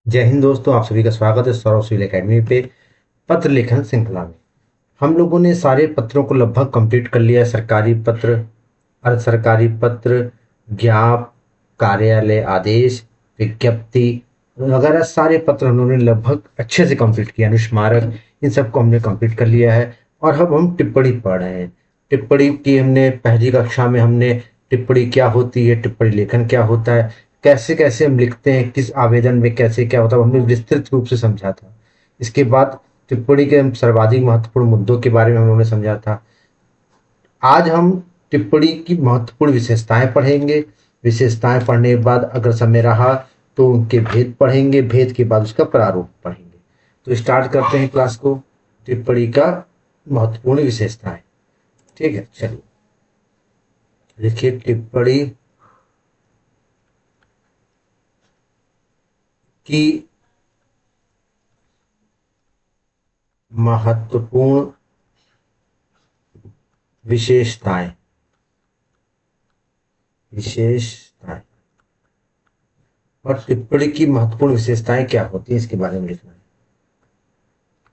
जय हिंद दोस्तों, आप सभी का स्वागत है सौरभ सिविल एकेडमी पे पत्र लेखन श्रृंखला में। हम लोगों ने सारे पत्रों को लगभग कंप्लीट कर लिया है। सरकारी पत्र, अर्ध सरकारी पत्र, ज्ञाप, कार्यालय आदेश, विज्ञप्ति वगैरह सारे पत्र उन्होंने लगभग अच्छे से कंप्लीट किया। अनुस्मारक, इन सबको हमने कंप्लीट कर लिया है। और अब हम टिप्पणी पढ़ रहे हैं। टिप्पणी की हमने पहली कक्षा में हमने टिप्पणी क्या होती है, टिप्पणी लेखन क्या होता है, कैसे कैसे हम लिखते हैं, किस आवेदन में कैसे क्या होता है, हमने विस्तृत रूप से समझा था। इसके बाद टिप्पणी के सर्वाधिक महत्वपूर्ण मुद्दों के बारे में उन्होंने समझा था। आज हम टिप्पणी की महत्वपूर्ण विशेषताएं पढ़ेंगे। विशेषताएं पढ़ने के बाद अगर समय रहा तो उनके भेद पढ़ेंगे, भेद के बाद उसका प्रारूप पढ़ेंगे। तो स्टार्ट करते हैं क्लास को। टिप्पणी का महत्वपूर्ण विशेषताएं। ठीक है, चलिए देखिए। टिप्पणी की महत्वपूर्ण विशेषताएं। विशेषताएं और टिप्पणी की महत्वपूर्ण विशेषताएं क्या होती है, इसके बारे में लिखना है।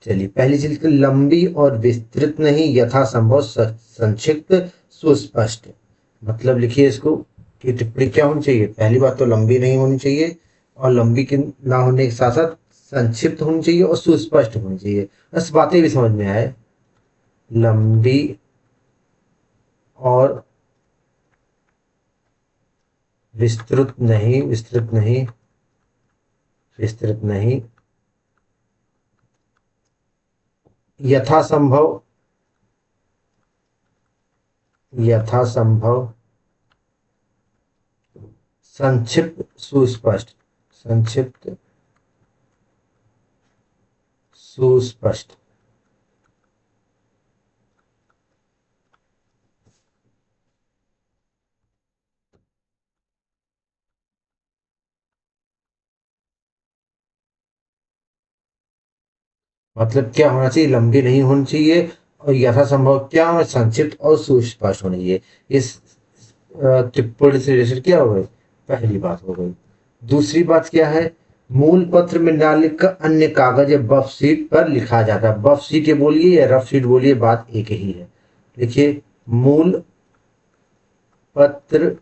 चलिए, पहली चीज तो लंबी और विस्तृत नहीं, यथासंभव संक्षिप्त, सुस्पष्ट। मतलब लिखिए इसको कि टिप्पणी क्या होनी चाहिए। पहली बात तो लंबी नहीं होनी चाहिए, और लंबी के ना होने के साथ साथ संक्षिप्त होनी चाहिए और सुस्पष्ट होनी चाहिए। बस बातें भी समझ में आए। लंबी और विस्तृत नहीं, विस्तृत नहीं, विस्तृत नहीं, यथासंभव, यथासंभव संक्षिप्त, सुस्पष्ट। संक्षिप्त, सुस्पष्ट। मतलब क्या होना चाहिए, लंबी नहीं होनी चाहिए, और यथासंभव क्या होना, संक्षिप्त और सुस्पष्ट होनी चाहिए। इस टिप्पणी से रिलेटेड क्या हो गई, पहली बात हो गई। दूसरी बात क्या है, मूल पत्र में ना लिखकर अन्य कागज या बफ शीट पर लिखा जाता है। बफ शीट ये बोलिए या रफ शीट बोलिए, बात एक ही है। देखिए, मूल पत्र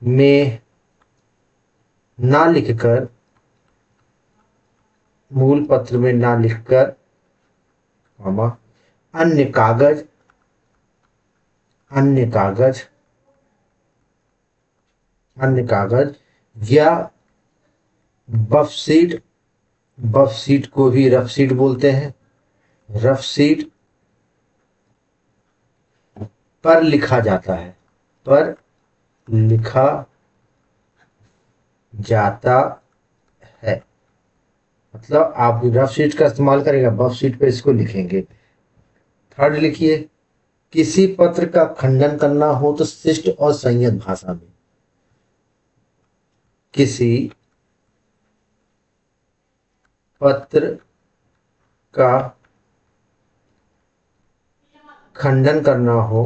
में ना लिखकर, मूल पत्र में ना लिखकर, मामा, अन्य कागज, अन्य कागज, अन्य कागज या बफ शीट, बफ शीट को भी रफ शीट बोलते हैं, रफ शीट पर लिखा जाता है, पर लिखा जाता है। मतलब आप रफ शीट का इस्तेमाल करेंगे, बफ शीट पे इसको लिखेंगे। थर्ड लिखिए, किसी पत्र का खंडन करना हो तो शिष्ट और संयत भाषा में। किसी पत्र का खंडन करना हो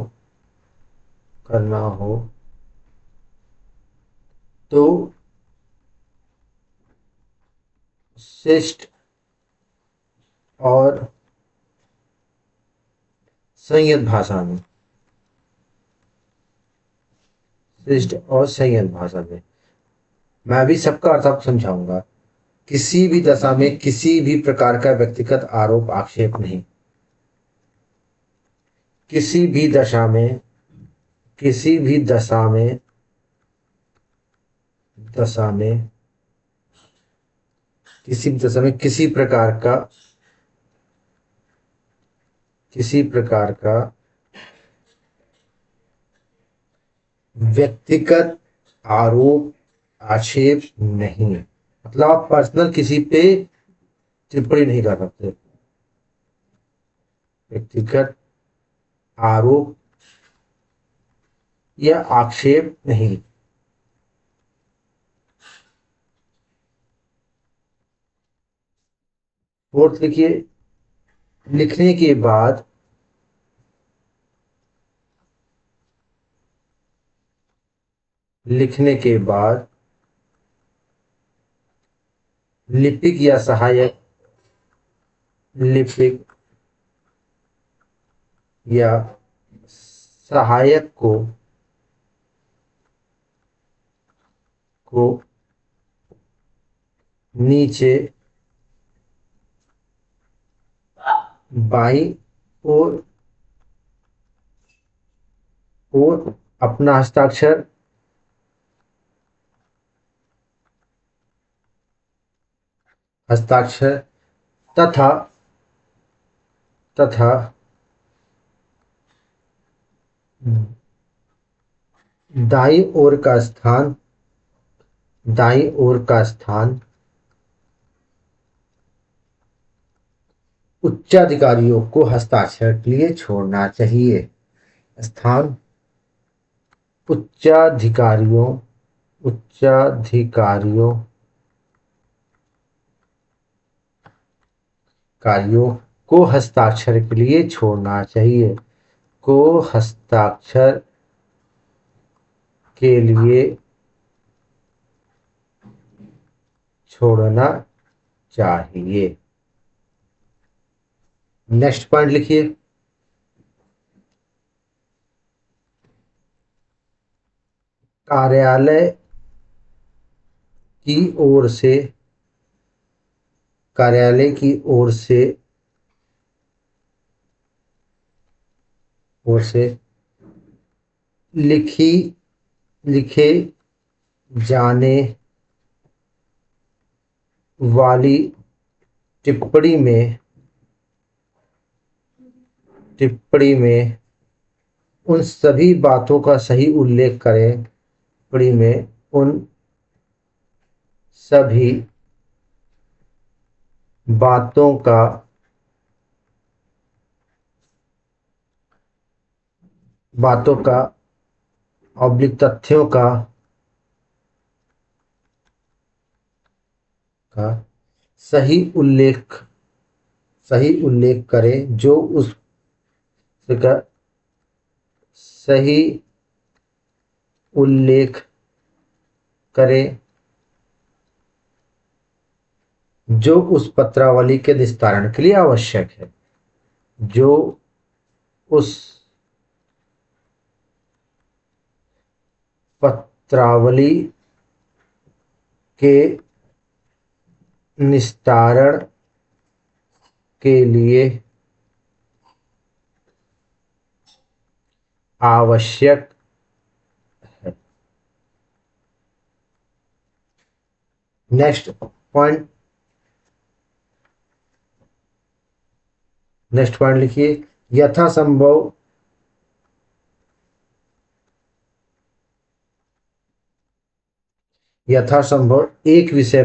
तो शिष्ट और संयत भाषा में, शिष्ट और संयत भाषा में। मैं अभी सबका अर्थ आपको समझाऊंगा। किसी भी दशा में किसी भी प्रकार का व्यक्तिगत आरोप आक्षेप नहीं। किसी भी दशा में, किसी भी दशा में, किसी भी दशा में किसी प्रकार का व्यक्तिगत आरोप आक्षेप नहीं। मतलब आप पर्सनल किसी पे टिप्पणी नहीं कर सकते। व्यक्तिगत आरोप या आक्षेप नहीं। फोर्थ लिखिए, लिखने के बाद, लिखने के बाद लिपिक या सहायक, लिपिक या सहायक को नीचे बाईं ओर अपना हस्ताक्षर तथा दाईं ओर का स्थान उच्चाधिकारियों को हस्ताक्षर के लिए छोड़ना चाहिए। स्थान उच्चाधिकारियों को हस्ताक्षर के लिए छोड़ना चाहिए, को हस्ताक्षर के लिए छोड़ना चाहिए। नेक्स्ट पॉइंट लिखिए। कार्यालय की ओर से लिखे जाने वाली टिप्पणी में उन सभी बातों का सही उल्लेख करें, टिप्पणी में उन सभी बातों का ऑब्लिक तथ्यों का सही उल्लेख करें, जो उसका सही उल्लेख करें जो उस पत्रावली के निस्तारण के लिए आवश्यक है, जो उस पत्रावली के निस्तारण के लिए आवश्यक है। नेक्स्ट पॉइंट लिखिए। यथासंभव एक विषय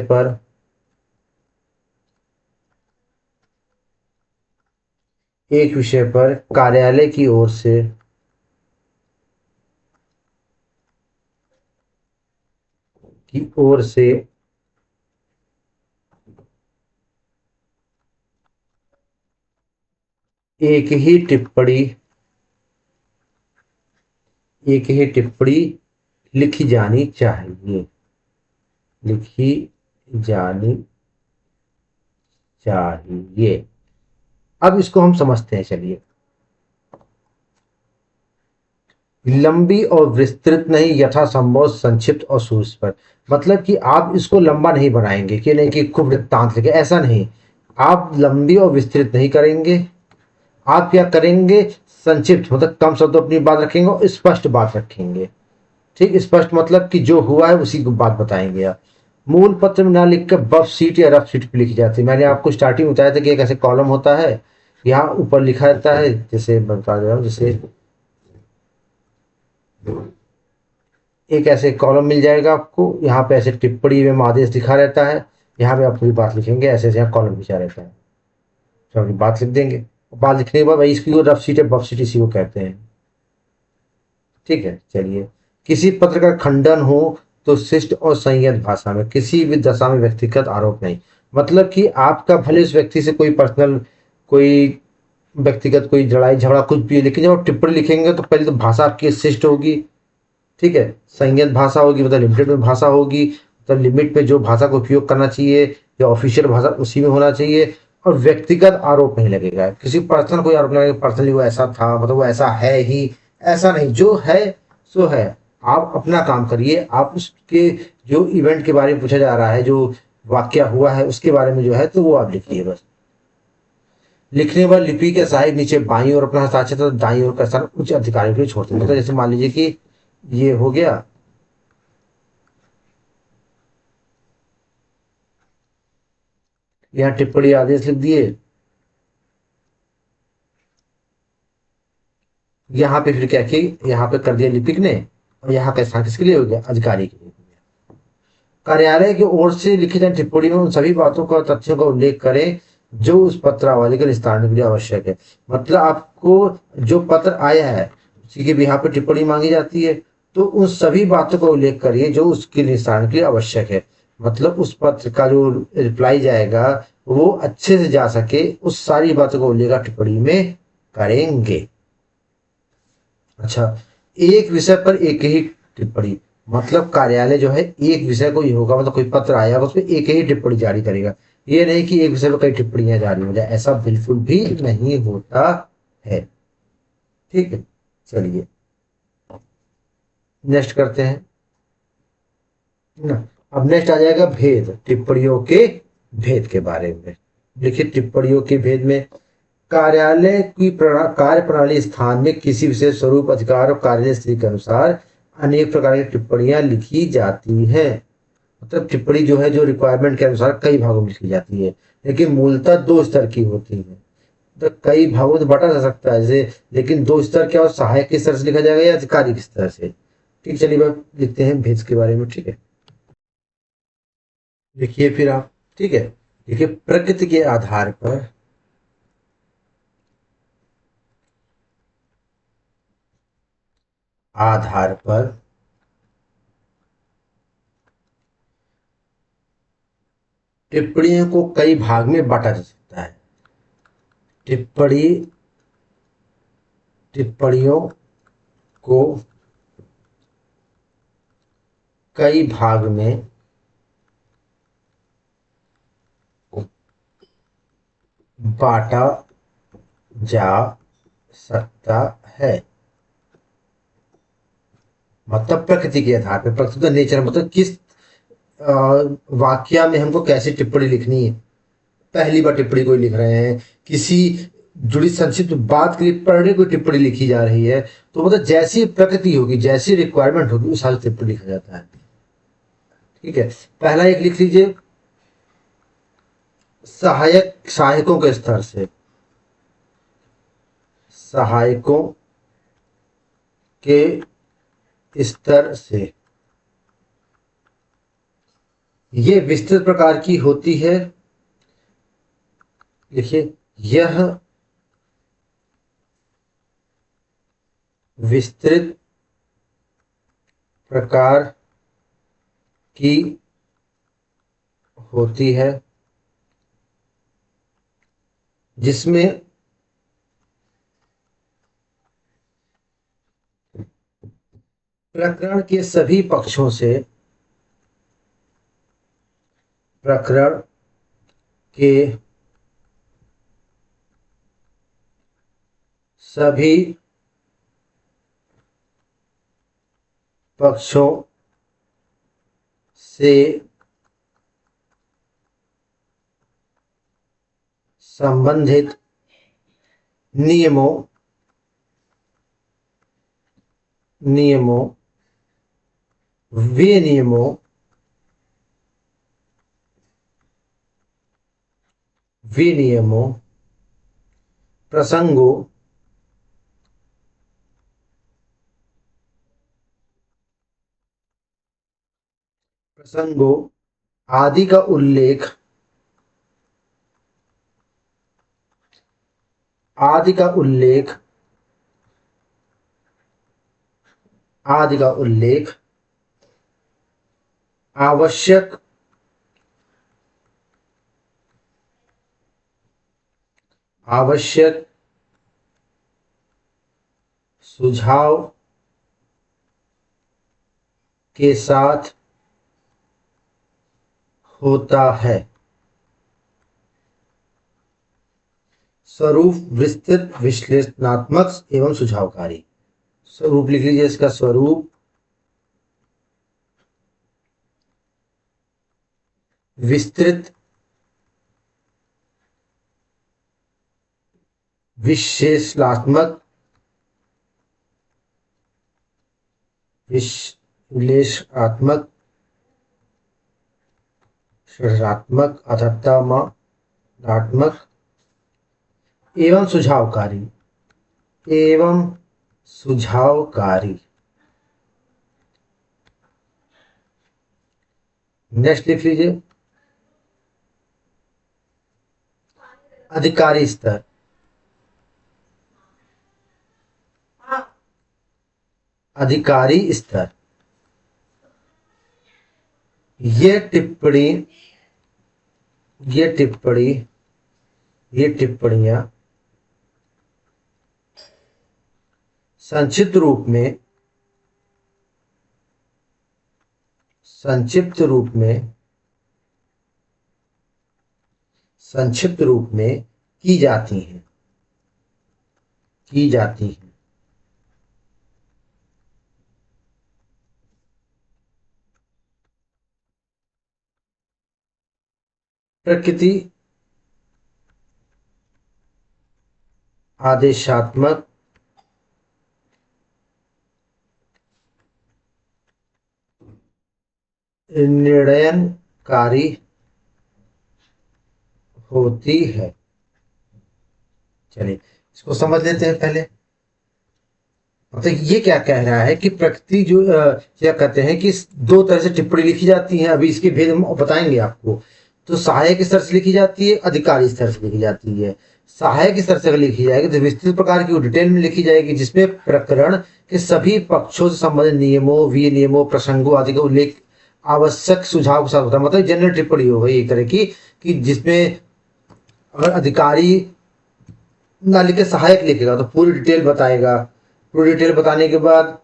पर कार्यालय की ओर से एक ही टिप्पणी लिखी जानी चाहिए। अब इसको हम समझते हैं। चलिए, लंबी और विस्तृत नहीं, यथासंभव संक्षिप्त और सुस्पष्ट। मतलब कि आप इसको लंबा नहीं बनाएंगे कि नहीं कि खूब वृत्तांत लिखे, ऐसा नहीं। आप लंबी और विस्तृत नहीं करेंगे, आप क्या करेंगे, संक्षिप्त मतलब कम शब्दों अपनी बात रखेंगे और स्पष्ट बात रखेंगे। ठीक, स्पष्ट मतलब कि जो हुआ है उसी की बात बताएंगे आप। मूल पत्र में ना लिख कर बफ सीट या रफ सीट पे लिखी जाती है। मैंने आपको स्टार्टिंग में बताया था कि एक ऐसे कॉलम होता है, यहाँ ऊपर लिखा रहता है, जैसे बता रहा हूँ, जैसे एक ऐसे कॉलम मिल जाएगा आपको, यहाँ पे ऐसे टिप्पणी में आदेश लिखा रहता है, यहाँ पे आप पूरी बात लिखेंगे, ऐसे यहाँ कॉलम लिखा रहता है, तो अपनी बात लिख देंगे। बात लिखने के बाद भाई इसकी रफ सीट है, बफ सीट इसी को कहते हैं। ठीक है, चलिए। किसी पत्र का खंडन हो तो शिष्ट और संयत भाषा में, किसी भी दशा में व्यक्तिगत आरोप नहीं। मतलब कि आपका भले उस व्यक्ति से कोई पर्सनल, कोई व्यक्तिगत कोई लड़ाई झगड़ा कुछ भी, लेकिन जब आप टिप्पणी लिखेंगे तो पहले तो भाषा आपकी शिष्ट होगी, ठीक है, संयत भाषा होगी, मतलब लिमिटेड में भाषा होगी, मतलब लिमिट में जो भाषा का उपयोग करना चाहिए या ऑफिशियल भाषा उसी में होना चाहिए, और व्यक्तिगत आरोप नहीं लगेगा, किसी पर्सनल कोई आरोप नहीं लगेगा, पर्सनली वो ऐसा था, मतलब वो ऐसा है ही, ऐसा नहीं, जो है सो है। आप अपना काम करिए, आप उसके जो इवेंट के बारे में पूछा जा रहा है, जो वाकया हुआ है उसके बारे में जो है तो वो आप लिखिए बस। लिखने वाली लिपि के साइड नीचे बाईं ओर अपना हस्ताक्षर तो दाईं ओर का स्थान उच्च अधिकारियों के लिए छोड़ते हैं। मतलब जैसे मान लीजिए कि ये हो गया, यहाँ टिप्पणी आदेश लिख दिए, यहाँ पे फिर क्या किया, यहाँ पे कर दिया लिपिक ने, और यहाँ का स्थान किसके लिए हो गया, अधिकारी के लिए। कार्यालय की ओर से लिखित टिप्पणी में उन सभी बातों का तथ्यों का उल्लेख करें जो उस पत्रावली के निस्तारण के लिए आवश्यक है। मतलब आपको जो पत्र आया है उसी के भी यहाँ पे टिप्पणी मांगी जाती है, तो उन सभी बातों का उल्लेख करिए जो उसके निस्तारण के लिए आवश्यक है। मतलब उस पत्र का जो रिप्लाई जाएगा वो अच्छे से जा सके, उस सारी बातों का उल्लेख आप टिप्पणी में करेंगे। अच्छा, एक विषय पर एक ही टिप्पणी, मतलब कार्यालय जो है एक विषय को ही होगा, मतलब कोई पत्र आया उसमें एक ही टिप्पणी जारी करेगा। ये नहीं कि एक विषय पर कई टिप्पणियां जारी हो जाए, ऐसा बिल्कुल भी नहीं होता है। ठीक है, चलिए नेक्स्ट करते हैं ना। अब नेक्स्ट आ जाएगा भेद, टिप्पणियों के भेद के बारे में। देखिए टिप्पणियों के भेद में, कार्यालय की कार्य प्रणाली स्थान में किसी विशेष स्वरूप, अधिकार और कार्य स्थिति के अनुसार अनेक प्रकार की टिप्पणियां लिखी जाती हैं। मतलब टिप्पणी जो है जो रिक्वायरमेंट के अनुसार कई भागों में लिखी जाती है, लेकिन मूलतः दो स्तर की होती है। तो कई भागों में बांटा जा सकता है जैसे, लेकिन दो स्तर क्या, और सहायक के स्तर से लिखा जाएगा या अधिकारी के स्तर से। ठीक, चलिए अब लिखते हैं भेद के बारे में। ठीक है, लिखिए फिर आप। ठीक है, देखिए प्रकृति के आधार पर टिप्पणियों को कई भाग में बांटा जा सकता है। टिप्पणी टिप्पणियों को कई भाग में बांटा जा सकता है। मतलब प्रकृति के आधार पर, प्रकृति का नेचर, मतलब किस वाक्या में हमको कैसी टिप्पणी लिखनी है। पहली बार टिप्पणी कोई लिख रहे हैं, किसी जुड़ी संक्षिप्त बात के लिए पढ़ने कोई टिप्पणी लिखी जा रही है, तो मतलब जैसी प्रकृति होगी, जैसी रिक्वायरमेंट होगी उस हाल टिप्पणी लिखा जाता है। ठीक है, पहला एक लिख लीजिए, सहायकों के स्तर से, सहायकों के स्तर से ये विस्तृत प्रकार की होती है। देखिए, यह विस्तृत प्रकार की होती है जिसमें प्रकरण के सभी पक्षों से, प्रकरण के सभी पक्षों से संबंधित नियमों नियमों विनियमों विनियमों प्रसंगों प्रसंगों आदि का उल्लेख आदि का उल्लेख आदि का उल्लेख आवश्यक आवश्यक सुझाव के साथ होता है। स्वरूप विस्तृत, विश्लेषणात्मक एवं सुझावकारी। स्वरूप लिख लीजिए इसका, स्वरूप विस्तृत, विश्लेषणात्मक, विश्लेषणात्मक, सृजनात्मक, अर्थात्मक एवं सुझावकारी, एवं सुझावकारी। नेक्स्ट लिख लीजिए, अधिकारी स्तर। अधिकारी स्तर, ये टिप्पणी, ये टिप्पणी, ये टिप्पणियां संक्षिप्त रूप में, संक्षिप्त रूप में, संक्षिप्त रूप में की जाती हैं, की जाती हैं। प्रकृति आदेशात्मक, निर्णयनकारी होती है। चलिए इसको समझ लेते हैं पहले। तो ये क्या कह रहा है कि प्रकृति जो क्या कहते हैं कि दो तरह से टिप्पणी लिखी जाती है, अभी इसके भेद हम बताएंगे आपको। तो सहायक स्तर से लिखी जाती है, अधिकारी स्तर से लिखी जाती है। सहायक स्तर से अगर लिखी जाएगी तो विस्तृत प्रकार की डिटेल में लिखी जाएगी, जिसमें प्रकरण के सभी पक्षों से संबंधित नियमों, विनियमों, प्रसंगों आदि का उल्लेख आवश्यक सुझाव के साथ होता है। मतलब जनरल टिप्पणी हो गई एक तरह की, कि जिसमें अगर अधिकारी ना लिखे सहायक लिखेगा तो पूरी डिटेल बताएगा। पूरी डिटेल बताने के बाद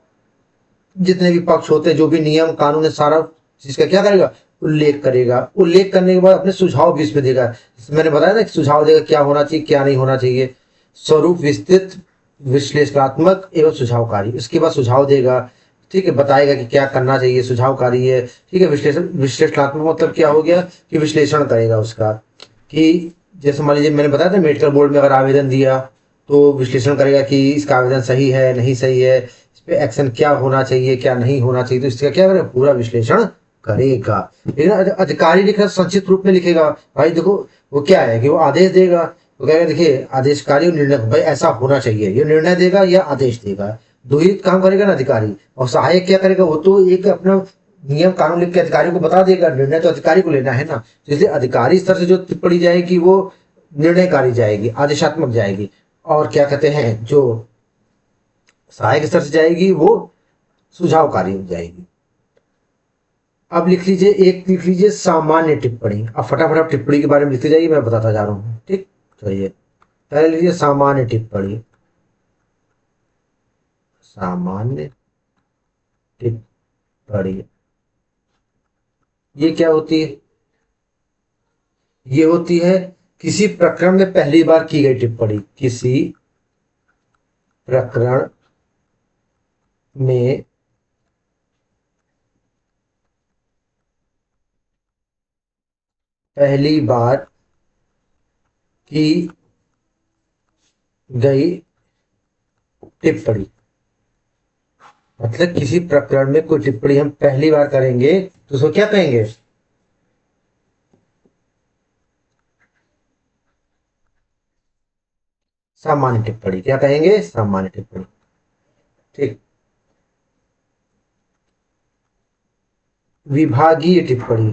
जितने भी पक्ष होते हैं, जो भी नियम कानून है, सारा चीज का क्या करेगा, उल्लेख करेगा। उल्लेख करने के बाद अपने सुझाव भी इसमें देगा। मैंने बताया ना कि सुझाव देगा क्या होना चाहिए क्या नहीं होना चाहिए। स्वरूप विस्तृत, विश्लेषणात्मक एवं सुझावकारी। इसके बाद सुझाव देगा, ठीक है, बताएगा कि क्या करना चाहिए, सुझावकारी है, ठीक है। विश्लेषणात्मक मतलब क्या हो गया कि विश्लेषण करेगा उसका, कि जैसे मान लीजिए मैंने बताया था मेडिकल बोर्ड में अगर आवेदन दिया तो विश्लेषण करेगा कि इसका आवेदन सही है नहीं सही है, इस पे एक्शन क्या होना चाहिए क्या नहीं होना चाहिए, तो इसका क्या करेगा, पूरा विश्लेषण करेगा। लेकिन अधिकारी लिखा संक्षिप्त रूप में लिखेगा। भाई देखो वो क्या है कि वो आदेश देगा, वो कहेगा देखिए आदेशकारी और निर्णय, भाई ऐसा होना चाहिए, ये निर्णय देगा या आदेश देगा, दो ही काम करेगा ना अधिकारी। और सहायक क्या करेगा, वो तो एक अपना नियम कानून लिख के अधिकारी को बता देगा, निर्णय तो अधिकारी को लेना है ना। तो इसलिए अधिकारी स्तर से जो टिप्पणी जाएगी वो निर्णयकारी जाएगी, आदेशात्मक जाएगी। और क्या कहते हैं जो सहायक स्तर से जाएगी वो सुझावकारी हो जाएगी। अब लिख लीजिए, एक लिख लीजिए सामान्य टिप्पणी। अब फटाफट आप टिप्पणी के बारे में लिखते जाइए, मैं बताता जा रहा हूँ, ठीक। चलिए पहले लीजिए सामान्य टिप्पणी। सामान्य टिप्पणी ये क्या होती है, ये होती है किसी प्रकरण में पहली बार की गई टिप्पणी। किसी प्रकरण में पहली बार की गई टिप्पणी। मतलब किसी प्रकरण में कोई टिप्पणी हम पहली बार करेंगे तो उसको क्या कहेंगे, सामान्य टिप्पणी। क्या कहेंगे, सामान्य टिप्पणी, ठीक। विभागीय टिप्पणी,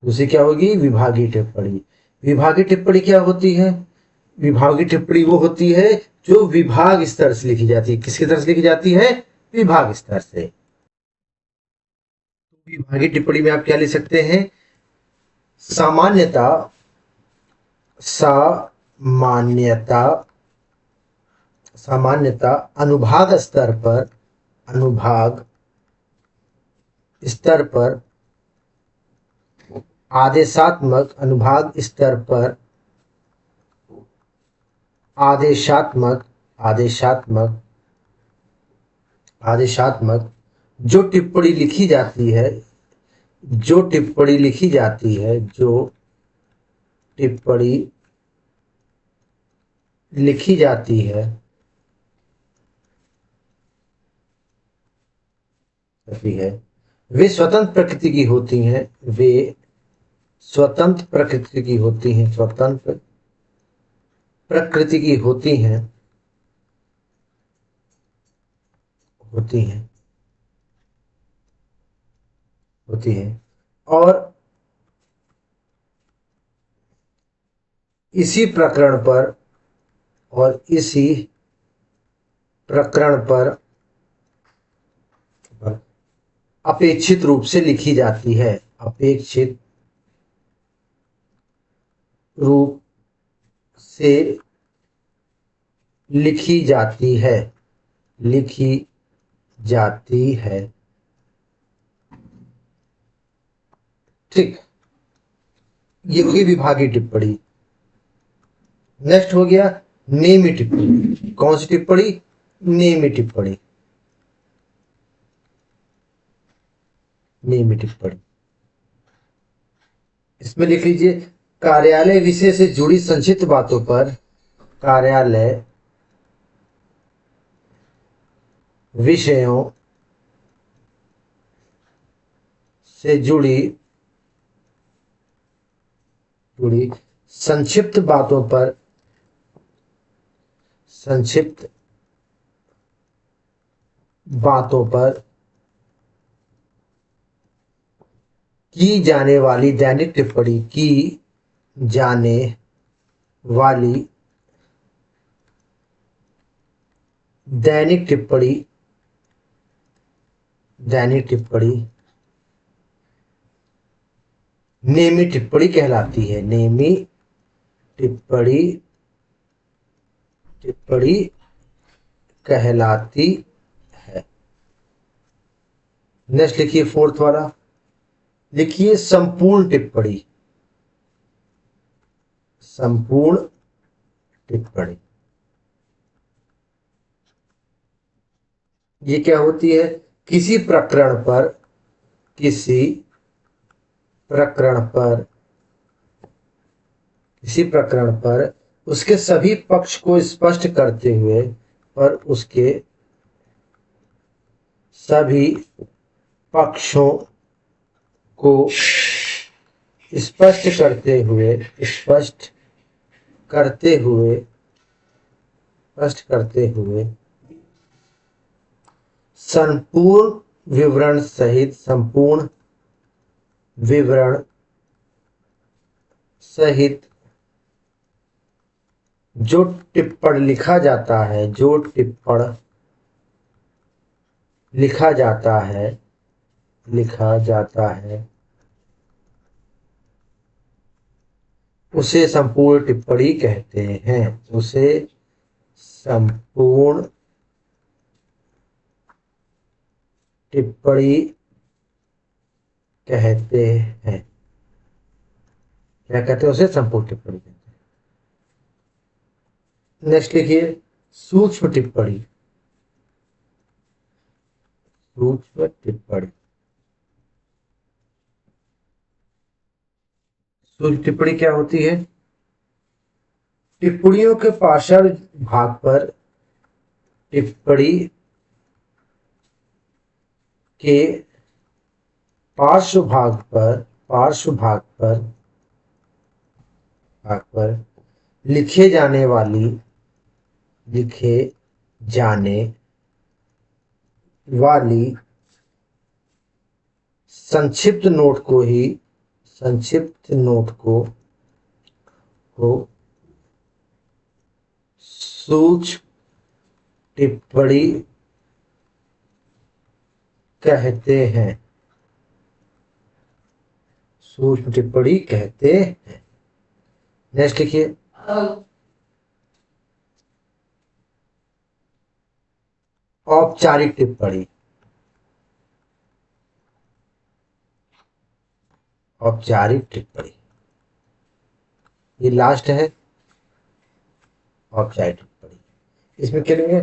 दूसरी क्या होगी, विभागीय टिप्पणी। विभागीय टिप्पणी क्या होती है, विभागीय टिप्पणी वो होती है जो विभाग स्तर से लिखी जाती है। किसकी तरफ से लिखी जाती है, विभाग स्तर से। विभागीय टिप्पणी में आप क्या लिख सकते हैं, सामान्यता, सामान्यता, सामान्यता अनुभाग स्तर पर, अनुभाग स्तर पर आदेशात्मक अनुभाग स्तर पर आदेशात्मक आदेशात्मक आदेशात्मक जो टिप्पणी लिखी जाती है जो टिप्पणी लिखी जाती है जो टिप्पणी लिखी जाती है वे स्वतंत्र प्रकृति की होती हैं वे स्वतंत्र प्रकृति की होती हैं स्वतंत्र प्रकृति की होती हैं होती हैं होती हैं और इसी प्रकरण पर और इसी प्रकरण पर अपेक्षित रूप से लिखी जाती है अपेक्षित रूप से लिखी जाती है लिखी जाती है ठीक। ये होगी विभागीय टिप्पणी। नेक्स्ट हो गया नेमी टिप्पणी। कौन सी टिप्पणी? नेमी टिप्पणी। नेमी टिप्पणी इसमें लिख लीजिए कार्यालय विषय से जुड़ी संक्षिप्त बातों पर कार्यालय विषयों से जुड़ी संक्षिप्त बातों पर की जाने वाली दैनिक टिप्पणी की जाने वाली दैनिक टिप्पणी नेमी टिप्पणी कहलाती है। नेमी टिप्पणी कहलाती है। नेक्स्ट लिखिए फोर्थ वाला, लिखिए संपूर्ण टिप्पणी। संपूर्ण टिप्पणी ये क्या होती है? किसी प्रकरण पर उसके सभी पक्ष को स्पष्ट करते हुए उसके सभी पक्षों को स्पष्ट करते हुए संपूर्ण विवरण सहित जो टिप्पण लिखा जाता है उसे संपूर्ण टिप्पणी कहते हैं। उसे संपूर्ण टिप्पणी कहते हैं। क्या कहते हैं? उसे संपूर्ण टिप्पणी कहते हैं। नेक्स्ट लिखिए सूक्ष्म टिप्पणी। सूक्ष्म टिप्पणी क्या होती है? टिप्पणियों के पार्श्व भाग पर टिप्पणी के पार्श्व भाग पर लिखे जाने वाली संक्षिप्त नोट को सूक्ष्म टिप्पणी कहते हैं। सूक्ष्म टिप्पणी कहते हैं। नेक्स्ट लिखिए औपचारिक टिप्पणी। औपचारिक टिप्पणी, ये लास्ट है औपचारिक टिप्पणी। इसमें क्या लिखेंगे,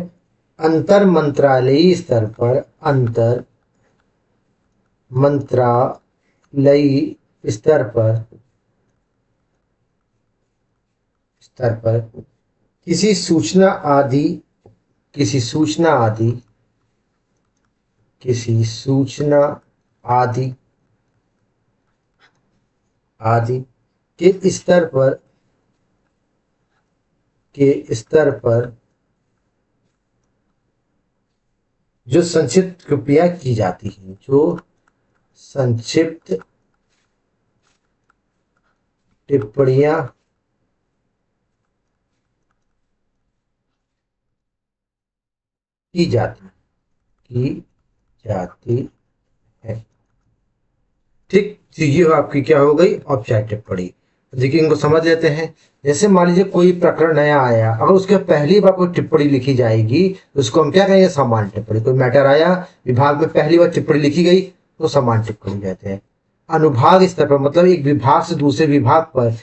अंतर मंत्रालयी स्तर पर, अंतर मंत्रालयी स्तर पर किसी सूचना आदि किसी सूचना आदि किसी सूचना आदि आदि के स्तर पर जो संक्षिप्त टिप्पणियां की जाती हैं, जो संक्षिप्त टिप्पणियां की जाती है। ठीक, तो ये आपकी क्या हो गई, औपचारिक टिप्पणी। देखिए इनको समझ लेते हैं। जैसे मान लीजिए कोई प्रकरण नया आया, अगर उसके पहली बार कोई टिप्पणी लिखी जाएगी तो उसको हम क्या कहेंगे, सामान्य टिप्पणी। कोई मैटर आया, विभाग में पहली बार टिप्पणी लिखी गई तो सामान्य टिप्पणी कहते हैं। अनुभाग स्तर पर, मतलब एक विभाग से दूसरे विभाग पर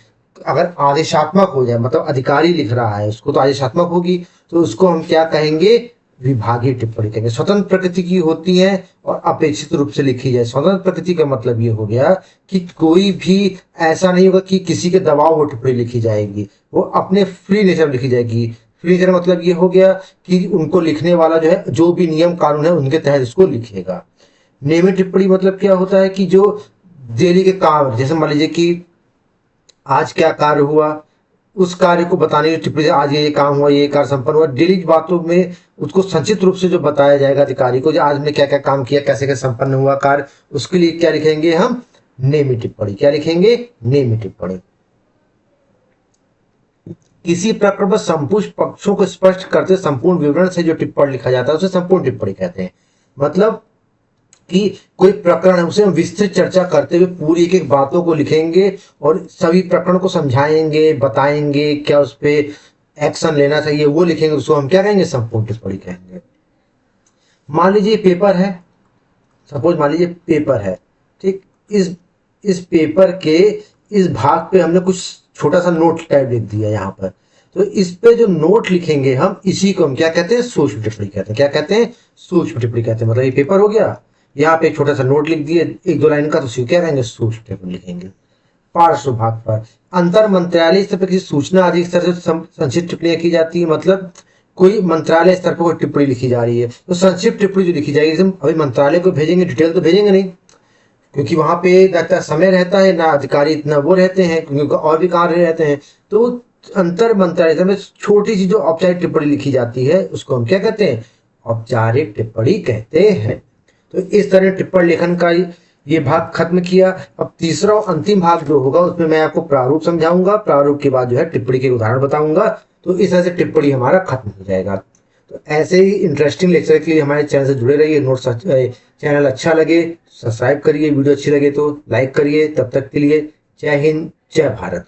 अगर आदेशात्मक हो जाए, मतलब अधिकारी लिख रहा है उसको तो आदेशात्मक होगी, तो उसको हम क्या कहेंगे, विभागीय टिप्पणी कहेंगे। स्वतंत्र प्रकृति की होती है और अपेक्षित रूप से लिखी जाए। स्वतंत्र प्रकृति का मतलब ये हो गया कि कोई भी ऐसा नहीं होगा कि किसी के दबाव में टिप्पणी लिखी जाएगी, वो अपने फ्री नेचर में लिखी जाएगी। फ्री नेचर मतलब ये हो गया कि उनको लिखने वाला जो है, जो भी नियम कानून है उनके तहत इसको लिखेगा। नियमित टिप्पणी मतलब क्या होता है कि जो डेली के काम, जैसे मान लीजिए कि आज क्या कार्य हुआ, उस कार्य को बताने की टिप्पणी, आज ये काम हुआ, ये कार्य संपन्न हुआ। डेली बातों में उसको संक्षिप्त रूप से जो बताया जाएगा अधिकारी को, जो आज ने क्या क्या काम किया, कैसे कैसे संपन्न हुआ कार्य, उसके लिए क्या लिखेंगे हम, नियमित टिप्पणी। क्या लिखेंगे, नियमित टिप्पणी। किसी प्रकरण पर संपुष्ट पक्षों को स्पष्ट करते संपूर्ण विवरण से जो टिप्पणी लिखा जाता है उसे संपूर्ण टिप्पणी कहते हैं। मतलब कि कोई प्रकरण है उसे हम विस्तृत चर्चा करते हुए पूरी एक एक बातों को लिखेंगे और सभी प्रकरण को समझाएंगे, बताएंगे, क्या उस पर एक्शन लेना चाहिए वो लिखेंगे, उसको हम क्या कहेंगे, संपूर्ण टिप्पणी कहेंगे। मान लीजिए पेपर है, सपोज मान लीजिए पेपर है, ठीक, इस पेपर के इस भाग पे हमने कुछ छोटा सा नोट टाइप लिख दिया यहाँ पर, तो इस पे जो नोट लिखेंगे हम, इसी को हम क्या कहते हैं, सूक्ष्म टिप्पणी कहते हैं। क्या कहते हैं, सूक्ष्म टिप्पणी कहते हैं। मतलब ये पेपर हो गया, यहाँ पे एक छोटा सा नोट लिख दिए एक दो लाइन का, तो उसी क्या कहेंगे, सूक्ष्म टिप्पणी लिखेंगे। पार्श्व भाग पर अंतर मंत्रालय स्तर पर किसी सूचना आदि स्तर से संक्षिप्त टिप्पणियां की जाती है। मतलब कोई मंत्रालय स्तर पर कोई टिप्पणी लिखी जा रही है तो संक्षिप्त टिप्पणी जो लिखी जाएगी, हम अभी मंत्रालय को भेजेंगे, डिटेल तो भेजेंगे नहीं, क्योंकि वहां पे ना समय रहता है, ना अधिकारी इतना वो रहते हैं, क्योंकि और भी कार्य रहते हैं। तो अंतर मंत्रालय स्तर में छोटी सी जो औपचारिक टिप्पणी लिखी जाती है उसको हम क्या कहते हैं, औपचारिक टिप्पणी कहते हैं। तो इस तरह टिप्पणी लेखन का ये भाग खत्म किया। अब तीसरा और अंतिम भाग जो होगा उसमें मैं आपको प्रारूप समझाऊंगा, प्रारूप के बाद जो है टिप्पणी के उदाहरण बताऊंगा। तो इस तरह से टिप्पणी हमारा खत्म हो जाएगा। तो ऐसे ही इंटरेस्टिंग लेक्चर के लिए हमारे चैनल से जुड़े रहिए। नोट्स चैनल अच्छा लगे सब्सक्राइब करिए, वीडियो अच्छी लगे तो लाइक करिए। तब तक के लिए जय हिंद, जय भारत।